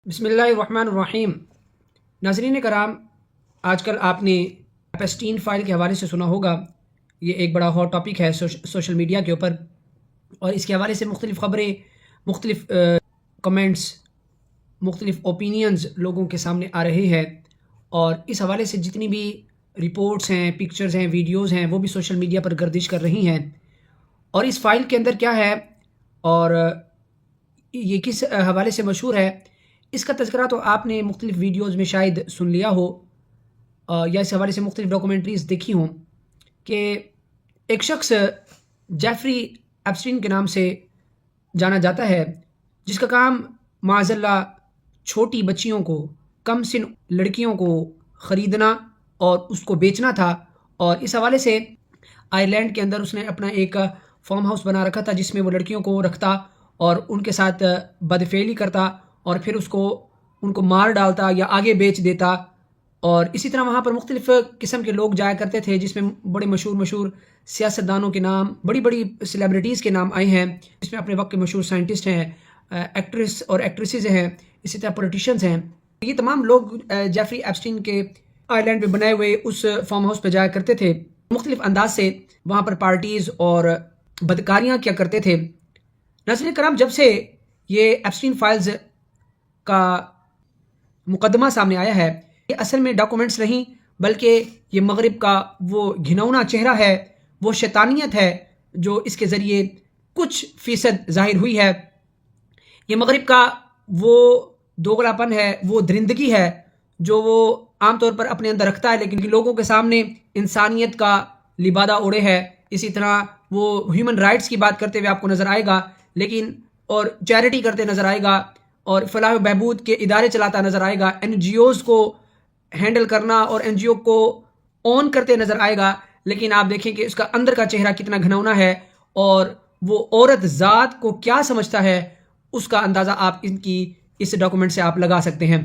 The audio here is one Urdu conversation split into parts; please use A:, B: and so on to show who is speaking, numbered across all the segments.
A: بسم اللہ الرحمن الرحیم۔ ناظرین کرام، آج کل آپ نے ایپسٹین فائل کے حوالے سے سنا ہوگا۔ یہ ایک بڑا ہاٹ ٹاپک ہے سوشل میڈیا کے اوپر، اور اس کے حوالے سے مختلف خبریں، مختلف کمنٹس، مختلف اوپینینز لوگوں کے سامنے آ رہے ہیں، اور اس حوالے سے جتنی بھی رپورٹس ہیں، پکچرز ہیں، ویڈیوز ہیں، وہ بھی سوشل میڈیا پر گردش کر رہی ہیں۔ اور اس فائل کے اندر کیا ہے اور یہ کس حوالے سے مشہور ہے، اس کا تذکرہ تو آپ نے مختلف ویڈیوز میں شاید سن لیا ہو، یا اس حوالے سے مختلف ڈاکومنٹریز دیکھی ہوں، کہ ایک شخص جیفری ایپسٹین کے نام سے جانا جاتا ہے، جس کا کام معاذ اللہ چھوٹی بچیوں کو، کم سن لڑکیوں کو خریدنا اور اس کو بیچنا تھا۔ اور اس حوالے سے آئرلینڈ کے اندر اس نے اپنا ایک فارم ہاؤس بنا رکھا تھا، جس میں وہ لڑکیوں کو رکھتا اور ان کے ساتھ بدفعلی کرتا، اور پھر ان کو مار ڈالتا یا آگے بیچ دیتا۔ اور اسی طرح وہاں پر مختلف قسم کے لوگ جایا کرتے تھے، جس میں بڑے مشہور سیاستدانوں کے نام، بڑی سیلیبریٹیز کے نام آئے ہیں، جس میں اپنے وقت کے مشہور سائنٹسٹ ہیں، ایکٹریس اور ایکٹریسز ہیں، اسی طرح پولیٹیشینز ہیں۔ یہ تمام لوگ جیفری ایپسٹین کے آئرلینڈ میں بنائے ہوئے اس فارم ہاؤس پہ جایا کرتے تھے، مختلف انداز سے وہاں پر پارٹیز اور بدکاریاں کیا کرتے تھے۔ ناظرین کرام، جب سے یہ ایپسٹین فائلز کا مقدمہ سامنے آیا ہے، یہ اصل میں ڈاکومنٹس نہیں، بلکہ یہ مغرب کا وہ گھنونا چہرہ ہے، وہ شیطانیت ہے جو اس کے ذریعے کچھ فیصد ظاہر ہوئی ہے۔ یہ مغرب کا وہ دوغلا پن ہے، وہ درندگی ہے جو وہ عام طور پر اپنے اندر رکھتا ہے، لیکن لوگوں کے سامنے انسانیت کا لبادہ اوڑھے ہے۔ اسی طرح وہ ہیومن رائٹس کی بات کرتے ہوئے آپ کو نظر آئے گا، لیکن اور چیریٹی کرتے نظر آئے گا، اور فلاح و بہبود کے ادارے چلاتا نظر آئے گا، این جی اوز کو ہینڈل کرنا اور این جی او کو اون کرتے نظر آئے گا، لیکن آپ دیکھیں کہ اس کا اندر کا چہرہ کتنا گھنونا ہے، اور وہ عورت ذات کو کیا سمجھتا ہے، اس کا اندازہ آپ ان کی اس ڈاکومنٹ سے آپ لگا سکتے ہیں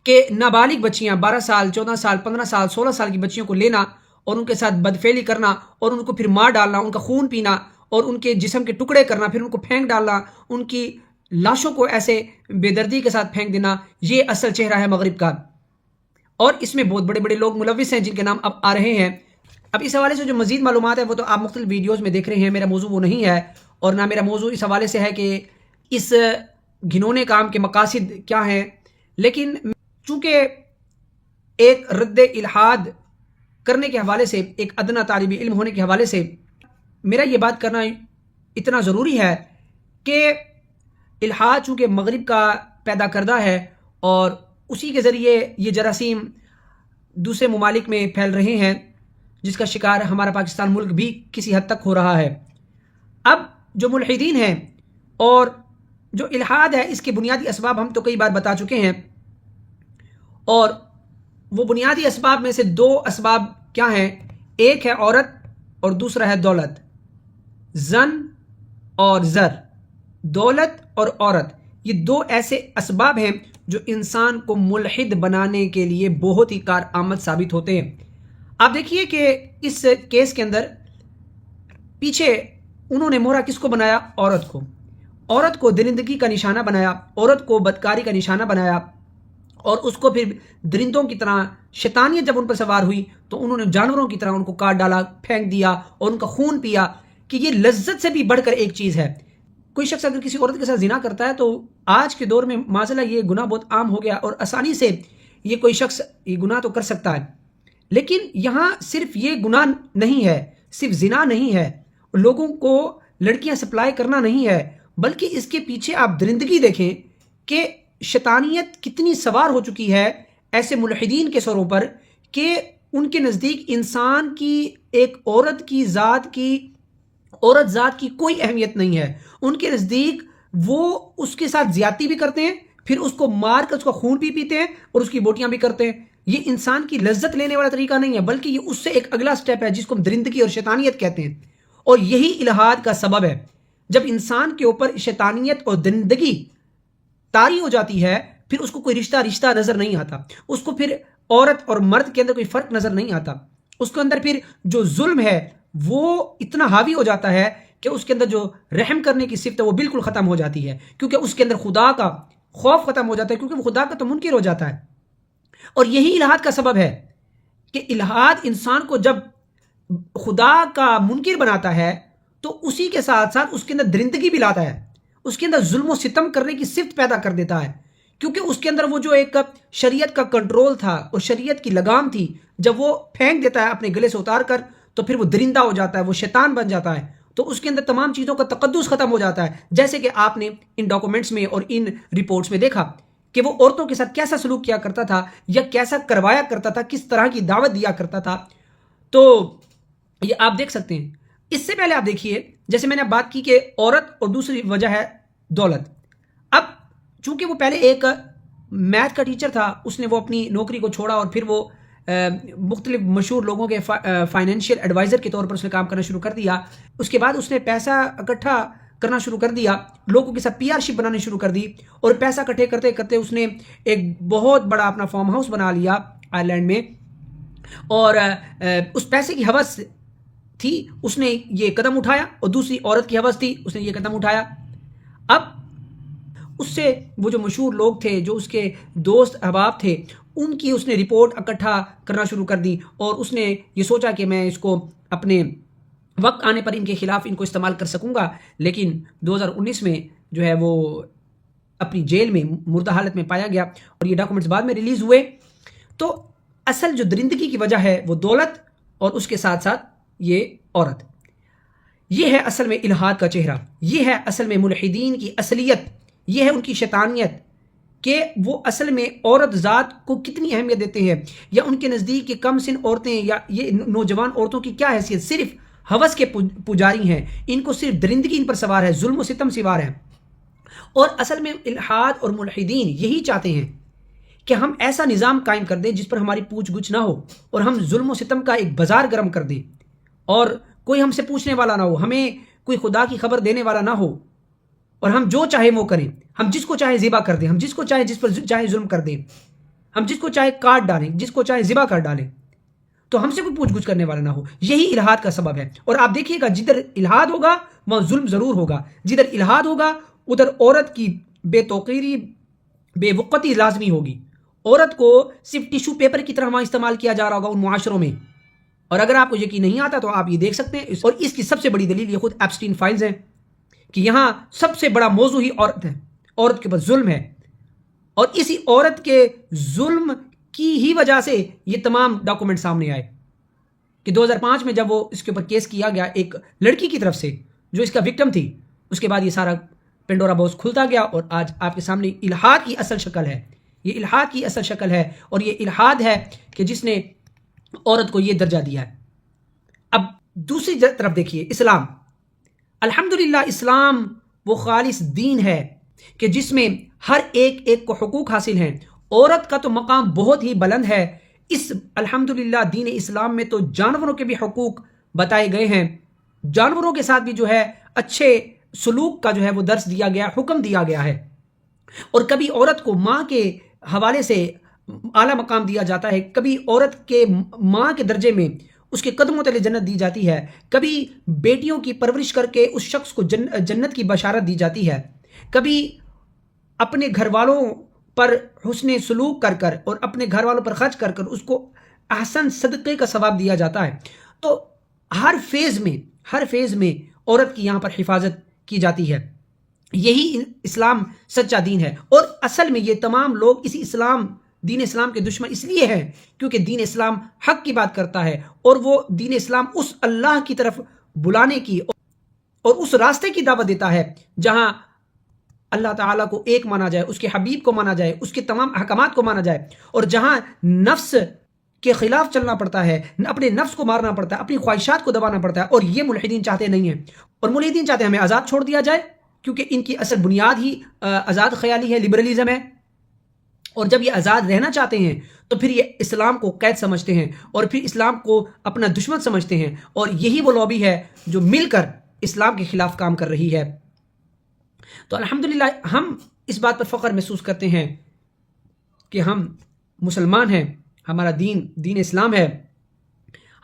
A: کہ نابالغ بچیاں، 12 سال، 14 سال، 15 سال، 16 سال کی بچیوں کو لینا اور ان کے ساتھ بدفعلی کرنا، اور ان کو پھر مار ڈالنا، ان کا خون پینا اور ان کے جسم کے ٹکڑے کرنا، پھر ان کو پھینک ڈالنا، ان کی لاشوں کو ایسے بے دردی کے ساتھ پھینک دینا، یہ اصل چہرہ ہے مغرب کا۔ اور اس میں بہت بڑے لوگ ملوث ہیں، جن کے نام اب آ رہے ہیں۔ اب اس حوالے سے جو مزید معلومات ہے وہ تو آپ مختلف ویڈیوز میں دیکھ رہے ہیں، میرا موضوع وہ نہیں ہے، اور نہ میرا موضوع اس حوالے سے ہے کہ اس گھنونے کام کے مقاصد کیا ہیں، لیکن چونکہ ایک رد الحاد کرنے کے حوالے سے، ایک ادنا طالب علم ہونے کے حوالے سے میرا یہ بات کرنا اتنا ضروری ہے کہ الحاد چونکہ مغرب کا پیدا کردہ ہے، اور اسی کے ذریعے یہ جراثیم دوسرے ممالک میں پھیل رہے ہیں، جس کا شکار ہمارا پاکستان ملک بھی کسی حد تک ہو رہا ہے۔ اب جو ملحدین ہیں اور جو الحاد ہے، اس کے بنیادی اسباب ہم تو کئی بار بتا چکے ہیں، اور وہ بنیادی اسباب میں سے 2 اسباب کیا ہیں؟ ایک ہے عورت اور دوسرا ہے دولت، زن اور زر۔ دولت اور عورت، یہ 2 ایسے اسباب ہیں جو انسان کو ملحد بنانے کے لیے بہت ہی کارآمد ثابت ہوتے ہیں۔ آپ دیکھیے کہ اس کیس کے اندر پیچھے انہوں نے مہرہ کس کو بنایا؟ عورت کو۔ عورت کو درندگی کا نشانہ بنایا، عورت کو بدکاری کا نشانہ بنایا، اور اس کو پھر درندوں کی طرح شیطانیت جب ان پر سوار ہوئی تو انہوں نے جانوروں کی طرح ان کو کاٹ ڈالا، پھینک دیا اور ان کا خون پیا، کہ یہ لذت سے بھی بڑھ کر ایک چیز ہے۔ کوئی شخص اگر کسی عورت کے ساتھ زنا کرتا ہے تو آج کے دور میں معاذ اللہ یہ گناہ بہت عام ہو گیا، اور آسانی سے یہ کوئی شخص یہ گناہ تو کر سکتا ہے، لیکن یہاں صرف یہ گناہ نہیں ہے، صرف زنا نہیں ہے، لوگوں کو لڑکیاں سپلائی کرنا نہیں ہے، بلکہ اس کے پیچھے آپ درندگی دیکھیں کہ شیطانیت کتنی سوار ہو چکی ہے ایسے ملحدین کے سروں پر، کہ ان کے نزدیک انسان کی، ایک عورت ذات کی کوئی اہمیت نہیں ہے۔ ان کے نزدیک وہ اس کے ساتھ زیادتی بھی کرتے ہیں، پھر اس کو مار کر اس کا خون بھی پیتے ہیں اور اس کی بوٹیاں بھی کرتے ہیں۔ یہ انسان کی لذت لینے والا طریقہ نہیں ہے، بلکہ یہ اس سے ایک اگلا سٹیپ ہے، جس کو ہم درندگی اور شیطانیت کہتے ہیں، اور یہی الحاد کا سبب ہے۔ جب انسان کے اوپر شیطانیت اور درندگی طاری ہو جاتی ہے، پھر اس کو کوئی رشتہ نظر نہیں آتا، اس کو پھر عورت اور مرد کے اندر کوئی فرق نظر نہیں آتا، اس کے اندر پھر جو ظلم ہے وہ اتنا حاوی ہو جاتا ہے کہ اس کے اندر جو رحم کرنے کی صفت ہے وہ بالکل ختم ہو جاتی ہے، کیونکہ اس کے اندر خوف ختم ہو جاتا ہے، کیونکہ وہ خدا کا تو منکر ہو جاتا ہے. اور یہی الحاد کا سبب ہے کہ الحاد انسان کو جب خدا کا منکر بناتا ہے تو اسی کے ساتھ ساتھ اس کے اندر درندگی بھی لاتا ہے، اس کے اندر ظلم و ستم کرنے کی صفت پیدا کر دیتا ہے، کیونکہ اس کے اندر وہ جو ایک شریعت کا کنٹرول تھا اور شریعت کی لگام تھی، جب وہ پھینک دیتا ہے اپنے گلے سے اتار کر تو پھر وہ درندہ ہو جاتا ہے، وہ شیطان بن جاتا ہے. تو اس کے اندر تمام چیزوں کا تقدس ختم ہو جاتا ہے. جیسے کہ آپ نے ان ڈاکومنٹس میں اور ان رپورٹس میں دیکھا کہ وہ عورتوں کے ساتھ کیسا سلوک کیا کرتا تھا یا کیسا کروایا کرتا تھا، کس طرح کی دعوت دیا کرتا تھا. تو یہ آپ دیکھ سکتے ہیں. اس سے پہلے آپ دیکھیے، جیسے میں نے بات کی کہ عورت، اور دوسری وجہ ہے دولت. اب چونکہ وہ پہلے ایک میتھ کا ٹیچر تھا، اس نے وہ اپنی نوکری کو چھوڑا اور پھر وہ مختلف مشہور لوگوں کے فائنینشیل ایڈوائزر کے طور پر اس نے کام کرنا شروع کر دیا. اس کے بعد اس نے پیسہ اکٹھا کرنا شروع کر دیا، لوگوں کے ساتھ پی آر شپ بنانی شروع کر دی، اور پیسہ اکٹھے کرتے کرتے اس نے ایک بہت بڑا اپنا فارم ہاؤس بنا لیا آئرلینڈ میں. اور اس پیسے کی ہوس تھی، اس نے یہ قدم اٹھایا، اور دوسری عورت کی ہوس تھی، اس نے یہ قدم اٹھایا. اب اس سے وہ جو مشہور لوگ تھے، جو اس کے دوست احباب تھے، ان کی اس نے رپورٹ اکٹھا کرنا شروع کر دی، اور اس نے یہ سوچا کہ میں اس کو اپنے وقت آنے پر ان کے خلاف ان کو استعمال کر سکوں گا. لیکن 2019 میں جو ہے وہ اپنی جیل میں مردہ حالت میں پایا گیا، اور یہ ڈاکومنٹس بعد میں ریلیز ہوئے. تو اصل جو درندگی کی وجہ ہے وہ دولت، اور اس کے ساتھ ساتھ یہ عورت. یہ ہے اصل میں الحاد کا چہرہ، یہ ہے اصل میں ملحدین کی اصلیت، یہ ہے ان کی شیطانیت، کہ وہ اصل میں عورت ذات کو کتنی اہمیت دیتے ہیں، یا ان کے نزدیک یہ کم سن عورتیں یا یہ نوجوان عورتوں کی کیا حیثیت، صرف ہوس کے پجاری ہیں، ان کو صرف درندگی ان پر سوار ہے، ظلم و ستم سوار ہے. اور اصل میں الحاد اور ملحدین یہی چاہتے ہیں کہ ہم ایسا نظام قائم کر دیں جس پر ہماری پوچھ گچھ نہ ہو، اور ہم ظلم و ستم کا ایک بازار گرم کر دیں، اور کوئی ہم سے پوچھنے والا نہ ہو، ہمیں کوئی خدا کی خبر دینے والا نہ ہو، اور ہم جو چاہے وہ کریں، ہم جس کو چاہے ذبح کر دیں، ہم جس کو چاہے جس پر چاہے ظلم کر دیں، ہم جس کو چاہے کاٹ ڈالیں، جس کو چاہے ذبح کر ڈالیں، تو ہم سے کوئی پوچھ گچھ کرنے والا نہ ہو. یہی الحاد کا سبب ہے. اور آپ دیکھیے گا جدھر الحاد ہوگا وہاں ظلم ضرور ہوگا، جدھر الحاد ہوگا ادھر عورت کی بے توقیری، بے وقتی لازمی ہوگی. عورت کو صرف ٹیشو پیپر کی طرح وہاں استعمال کیا جا رہا ہوگا ان معاشروں میں. اور اگر آپ کو یقین نہیں آتا تو آپ یہ دیکھ سکتے ہیں، اور اس کی سب سے بڑی دلیل یہ خود ایپسٹین فائلز ہیں، کہ یہاں سب سے بڑا موضوع ہی عورت ہے، عورت کے اوپر ظلم ہے، اور اسی عورت کے ظلم کی ہی وجہ سے یہ تمام ڈاکومنٹ سامنے آئے. کہ 2005 میں جب وہ اس کے اوپر کیس کیا گیا ایک لڑکی کی طرف سے جو اس کا وکٹم تھی، اس کے بعد یہ سارا پینڈورا باکس کھلتا گیا، اور آج آپ کے سامنے الحاد کی اصل شکل ہے. یہ الحاد کی اصل شکل ہے، اور یہ الحاد ہے کہ جس نے عورت کو یہ درجہ دیا ہے. اب دوسری طرف دیکھیے اسلام. الحمدللہ اسلام وہ خالص دین ہے کہ جس میں ہر ایک کو حقوق حاصل ہیں. عورت کا تو مقام بہت ہی بلند ہے. اس الحمدللہ دین اسلام میں تو جانوروں کے بھی حقوق بتائے گئے ہیں، جانوروں کے ساتھ بھی جو ہے اچھے سلوک کا جو ہے وہ درس دیا گیا، حکم دیا گیا ہے. اور کبھی عورت کو ماں کے حوالے سے اعلیٰ مقام دیا جاتا ہے، کبھی عورت کے ماں کے درجے میں اس کے قدموں تلے جنت دی جاتی ہے، کبھی بیٹیوں کی پرورش کر کے اس شخص کو جنت کی بشارت دی جاتی ہے، کبھی اپنے گھر والوں پر حسن سلوک کر کر اور اپنے گھر والوں پر خرچ کر کر اس کو احسن صدقے کا ثواب دیا جاتا ہے. تو ہر فیز میں عورت کی یہاں پر حفاظت کی جاتی ہے. یہی اسلام سچا دین ہے. اور اصل میں یہ تمام لوگ اسی دین اسلام کے دشمن اس لیے ہیں کیونکہ دین اسلام حق کی بات کرتا ہے، اور وہ دین اسلام اس اللہ کی طرف بلانے کی اور اس راستے کی دعوت دیتا ہے جہاں اللہ تعالیٰ کو ایک مانا جائے، اس کے حبیب کو مانا جائے، اس کے تمام احکامات کو مانا جائے، اور جہاں نفس کے خلاف چلنا پڑتا ہے، اپنے نفس کو مارنا پڑتا ہے، اپنی خواہشات کو دبانا پڑتا ہے. اور یہ ملحدین چاہتے نہیں ہیں، اور ملحدین چاہتے ہیں ہمیں آزاد چھوڑ دیا جائے، کیونکہ ان کی اصل بنیاد ہی آزاد خیالی ہے، لبرلزم ہے. اور جب یہ آزاد رہنا چاہتے ہیں تو پھر یہ اسلام کو قید سمجھتے ہیں، اور پھر اسلام کو اپنا دشمن سمجھتے ہیں. اور یہی وہ لابی ہے جو مل کر اسلام کے خلاف کام کر رہی ہے. تو الحمدللہ ہم اس بات پر فخر محسوس کرتے ہیں کہ ہم مسلمان ہیں، ہمارا دین اسلام ہے.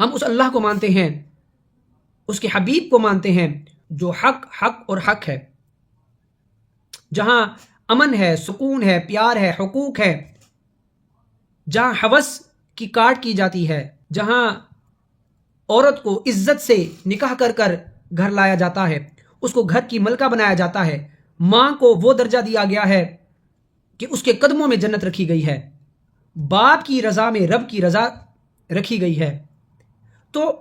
A: ہم اس اللہ کو مانتے ہیں، اس کے حبیب کو مانتے ہیں جو حق اور حق ہے. جہاں امن ہے، سکون ہے، پیار ہے، حقوق ہے، جہاں ہوس کی کاٹ کی جاتی ہے، جہاں عورت کو عزت سے نکاح کر کر گھر لایا جاتا ہے، اس کو گھر کی ملکہ بنایا جاتا ہے، ماں کو وہ درجہ دیا گیا ہے کہ اس کے قدموں میں جنت رکھی گئی ہے، باپ کی رضا میں رب کی رضا رکھی گئی ہے. تو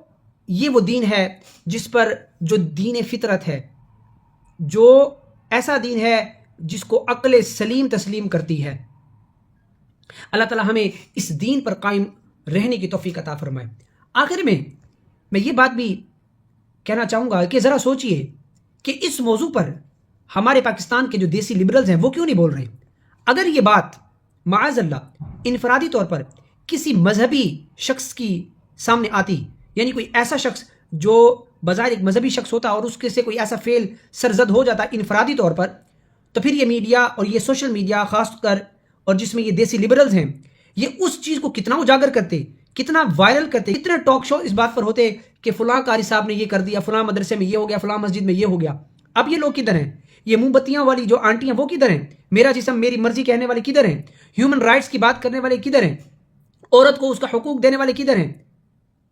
A: یہ وہ دین ہے جس پر جو دین فطرت ہے، جو ایسا دین ہے جس کو عقل سلیم تسلیم کرتی ہے. اللہ تعالی ہمیں اس دین پر قائم رہنے کی توفیق عطا فرمائے. آخر میں یہ بات بھی کہنا چاہوں گا کہ ذرا سوچئے کہ اس موضوع پر ہمارے پاکستان کے جو دیسی لبرلز ہیں وہ کیوں نہیں بول رہے؟ اگر یہ بات معاذ اللہ انفرادی طور پر کسی مذہبی شخص کی سامنے آتی، یعنی کوئی ایسا شخص جو بظاہر ایک مذہبی شخص ہوتا اور اس کے سے کوئی ایسا فعل سرزد ہو جاتا انفرادی طور پر، تو پھر یہ میڈیا اور یہ سوشل میڈیا خاص کر اور جس میں یہ دیسی لبرلز ہیں، یہ اس چیز کو کتنا اجاگر کرتے، کتنا وائرل کرتے، کتنے ٹاک شو اس بات پر ہوتے کہ فلاں قاری صاحب نے یہ کر دیا، فلاں مدرسے میں یہ ہو گیا، فلاں مسجد میں یہ ہو گیا. اب یہ لوگ کدھر ہیں؟ یہ منہ بتیاں والی جو آنٹی ہیں وہ کدھر ہیں؟ میرا جسم میری مرضی کہنے والے کدھر ہیں؟ ہیومن رائٹس کی بات کرنے والے کدھر ہیں؟ عورت کو اس کا حقوق دینے والے کدھر ہیں؟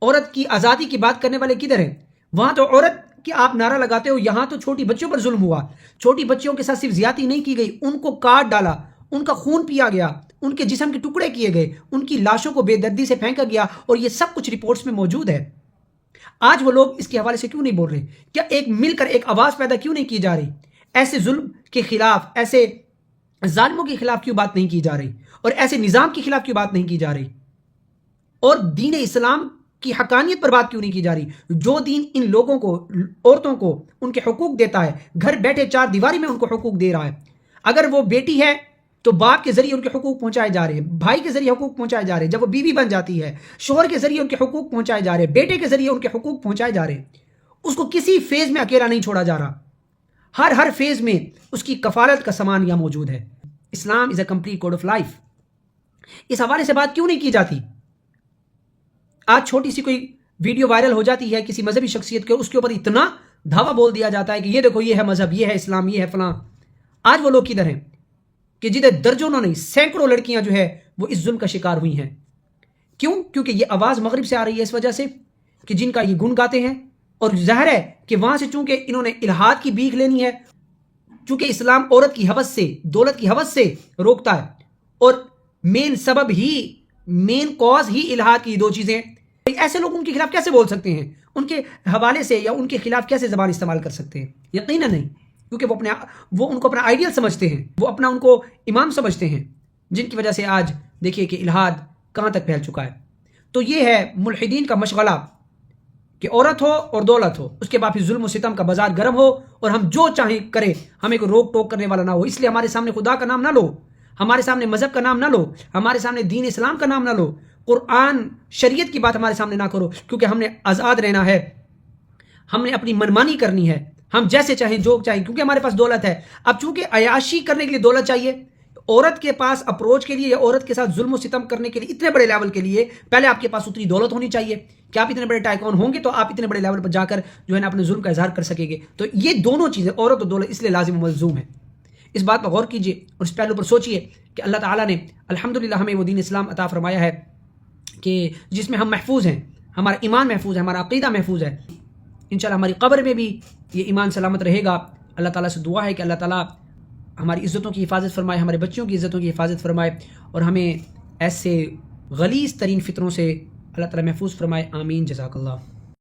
A: عورت کی آزادی کی بات کرنے والے کدھر ہیں؟ وہاں تو عورت کہ آپ نعرہ لگاتے ہو، یہاں تو چھوٹی بچوں پر ظلم ہوا. چھوٹی بچیوں کے ساتھ صرف زیادتی نہیں کی گئی، ان کو کاٹ ڈالا، ان کا خون پیا گیا، ان کے جسم کے ٹکڑے کیے گئے، ان کی لاشوں کو بے دردی سے پھینکا گیا، اور یہ سب کچھ رپورٹس میں موجود ہے. آج وہ لوگ اس کے حوالے سے کیوں نہیں بول رہے؟ کیا ایک مل کر ایک آواز پیدا کیوں نہیں کی جا رہی؟ ایسے ظلم کے خلاف، ایسے ظالموں کے خلاف کیوں بات نہیں کی جا رہی؟ اور ایسے نظام کے خلاف کیوں بات نہیں کی جا رہی؟ اور دین اسلام کی حقانیت پر بات کیوں نہیں کی جا رہی؟ جو دین ان لوگوں کو، عورتوں کو ان کے حقوق دیتا ہے، گھر بیٹھے چار دیواری میں ان کو حقوق دے رہا ہے. اگر وہ بیٹی ہے تو باپ کے ذریعے ان کے حقوق پہنچائے جا رہے ہیں، بھائی کے ذریعے حقوق پہنچائے جا رہے ہیں، جب وہ بیوی بن جاتی ہے شوہر کے ذریعے ان کے حقوق پہنچائے جا رہے ہیں، بیٹے کے ذریعے ان کے حقوق پہنچائے جا رہے ہیں. اس کو کسی فیز میں اکیلا نہیں چھوڑا جا رہا، ہر فیز میں اس کی کفالت کا سامان یہاں موجود ہے. Islam is a complete code of life. اس حوالے سے بات کیوں نہیں کی جاتی؟ آج چھوٹی سی کوئی ویڈیو وائرل ہو جاتی ہے کسی مذہبی شخصیت کے، اس کے اوپر اتنا دھاوا بول دیا جاتا ہے کہ یہ دیکھو یہ ہے مذہب، یہ ہے اسلام، یہ ہے فلاں. آج وہ لوگ کدھر ہیں کہ جدھر درجنوں نہیں سینکڑوں لڑکیاں جو ہے وہ اس ظلم کا شکار ہوئی ہیں؟ کیوں؟ کیونکہ یہ آواز مغرب سے آ رہی ہے، اس وجہ سے کہ جن کا یہ گن گاتے ہیں. اور ظاہر ہے کہ وہاں سے چونکہ انہوں نے الہاد کی بھیک لینی ہے، چونکہ اسلام عورت کی ہوس سے، دولت کی ہوس سے روکتا ہے، اور مین سبب ہی، مین کاز ہی الہاد کی دو چیزیں. ایسے لوگ ان کے خلاف کیسے بول سکتے ہیں؟ ان کے حوالے سے یا ان کے خلاف کیسے زبان استعمال کر سکتے ہیں؟ یقیناً نہیں، کیونکہ وہ ان کو اپنا آئیڈیل سمجھتے ہیں، وہ اپنا ان کو امام سمجھتے ہیں، جن کی وجہ سے آج دیکھیے کہ الہاد کہاں تک پھیل چکا ہے. تو یہ ہے ملحدین کا مشغلہ کہ عورت ہو اور دولت ہو، اس کے بعد پھر ظلم و ستم کا بازار گرم ہو اور ہم جو چاہیں کریں، ہمیں کوئی روک ٹوک کرنے والا نہ ہو. اس لیے ہمارے سامنے خدا کا نام نہ لو، ہمارے سامنے مذہب کا نام نہ لو، ہمارے سامنے دین اسلام کا نام نہ لو، قرآن شریعت کی بات ہمارے سامنے نہ کرو، کیونکہ ہم نے آزاد رہنا ہے، ہم نے اپنی منمانی کرنی ہے، ہم جیسے چاہیں جو چاہیں، کیونکہ ہمارے پاس دولت ہے. اب چونکہ عیاشی کرنے کے لیے دولت چاہیے، عورت کے پاس اپروچ کے لیے یا عورت کے ساتھ ظلم و ستم کرنے کے لیے اتنے بڑے لیول کے لیے پہلے آپ کے پاس اتنی دولت ہونی چاہیے کہ آپ اتنے بڑے ٹائکون ہوں گے تو آپ اتنے بڑے لیول پر جا کر جو ہے نا اپنے ظلم کا اظہار کر سکیں گے. تو یہ دونوں چیزیں، عورت اور دولت، اس لیے لازم و ملزوم ہے. اس بات پر غور کیجئے اور اس پہلو پر سوچئے کہ اللہ تعالیٰ نے الحمدللہ ہمیں وہ دین اسلام عطا فرمایا ہے کہ جس میں ہم محفوظ ہیں، ہمارا ایمان محفوظ ہے، ہمارا عقیدہ محفوظ ہے. انشاءاللہ ہماری قبر میں بھی یہ ایمان سلامت رہے گا. اللہ تعالیٰ سے دعا ہے کہ اللہ تعالیٰ ہماری عزتوں کی حفاظت فرمائے، ہمارے بچوں کی عزتوں کی حفاظت فرمائے، اور ہمیں ایسے غلیظ ترین فطروں سے اللہ تعالیٰ محفوظ فرمائے. آمین. جزاک اللہ.